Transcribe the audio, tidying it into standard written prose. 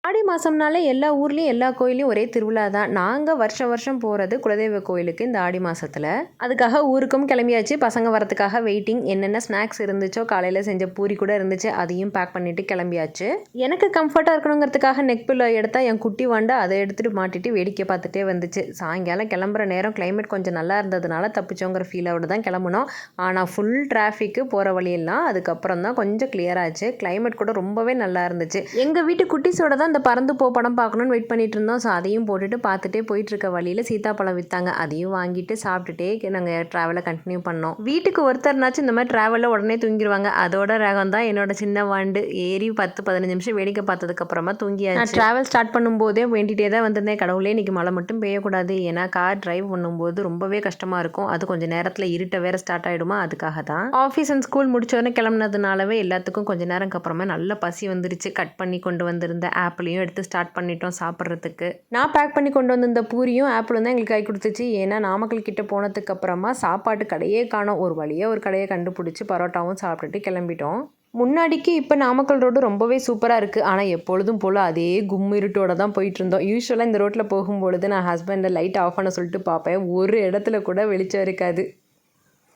ஆடி மாதம்னாலே எல்லா ஊர்லேயும் எல்லா கோயிலையும் ஒரே திருவிழா தான். நாங்கள் வருஷம் வருஷம் போகிறது குலதெய்வ கோயிலுக்கு இந்த ஆடி மாதத்தில். அதுக்காக ஊருக்கும் கிளம்பியாச்சு. பசங்க வரத்துக்காக வெயிட்டிங். என்னென்ன ஸ்நாக்ஸ் இருந்துச்சோ, காலையில் செஞ்ச பூரி கூட இருந்துச்சு, அதையும் பேக் பண்ணிவிட்டு கிளம்பியாச்சு. எனக்கு கம்ஃபர்ட்டாக இருக்கணுங்கிறதுக்காக நெக் பில்லோ எடுத்தால் என் குட்டி வாண்டா அதை எடுத்துகிட்டு மாட்டிட்டு வேடிக்கை பார்த்துட்டே வந்துச்சு. சாயங்காலம் கிளம்புற நேரம் கிளைமேட் கொஞ்சம் நல்லா இருந்ததுனால தப்பிச்சோங்கிற ஃபீலோடு தான் கிளம்புனோம். ஆனால் ஃபுல் டிராஃபிக்கு போகிற வழியெல்லாம் அதுக்கப்புறம் தான் கொஞ்சம் கிளியர் ஆச்சு. கிளைமேட் கூட ரொம்பவே நல்லா இருந்துச்சு. எங்கள் வீட்டு குட்டிஸோட தான் இந்த பறந்து போ படம் பார்க்கணுன்னு வெயிட் பண்ணிட்டு இருந்தோம். ஸோ அதையும் போட்டுட்டு பார்த்துட்டே போயிட்டு இருக்க வழியில் சீத்தாப்பழம் விற்றாங்க. அதையும் வாங்கிட்டு சாப்பிட்டுட்டே நாங்கள் ட்ராவலை கண்டினியூ பண்ணோம். வீட்டுக்கு ஒருத்தர்னாச்சும் இந்த மாதிரி ட்ராவலில் உடனே தூங்கிடுவாங்க. அதோட ரகம் தான் என்னோட சின்ன வாண்டு. ஏறி 10-15 நிமிஷம் வேடிக்கை பார்த்ததுக்கப்புறமா தூங்கியாச்சு. நான் ட்ராவல் ஸ்டார்ட் பண்ணும்போதே வேண்டிகிட்டே தான் வந்திருந்தேன், கடவுளே இன்றைக்கி மழை மட்டும் பெய்யக்கூடாது. ஏன்னா கார் டிரைவ் பண்ணும்போது ரொம்பவே கஷ்டமாக இருக்கும். அது கொஞ்சம் நேரத்தில் இருட்ட வேறு ஸ்டார்ட் ஆகிடுமா, அதுக்காக தான். ஆஃபீஸ் அண்ட் ஸ்கூல் முடிச்சோடனே கிளம்புனதுனாலவே எல்லாத்துக்கும் கொஞ்சம் நேரம் அப்புறமா நல்ல பசி வந்துருச்சு. கட் பண்ணி கொண்டு வந்திருந்த ஆப்பிளையும் எடுத்து ஸ்டார்ட் பண்ணிட்டோம் சாப்பிட்றதுக்கு. நான் பேக் பண்ணி கொண்டு வந்திருந்த பூரியும் ஆப்பிளும் தான் எங்களுக்கு கை கொடுத்துச்சு. ஏன்னா நாமக்கல் கிட்ட போனதுக்கு அப்புறமா சாப்பாட்டு கடையே காணோம். ஒரு வழியாக ஒரு கடையை கண்டுபிடிச்சி பரோட்டாவும் சாப்பிட்டுட்டு கிளம்பிட்டோம். முன்னாடிக்கு இப்போ நாமக்கல் ரோடு ரொம்பவே சூப்பராக இருக்குது. ஆனால் எப்பொழுதும் போல் அதே கும்மிருட்டோட தான் போயிட்டு இருந்தோம். யூஸ்வலாக இந்த ரோட்டில் போகும்பொழுது நான் ஹஸ்பண்டை லைட் ஆஃப் பண்ண சொல்லிட்டு பார்ப்பேன். ஒரு இடத்துல கூட வெளிச்சம் இருக்காது.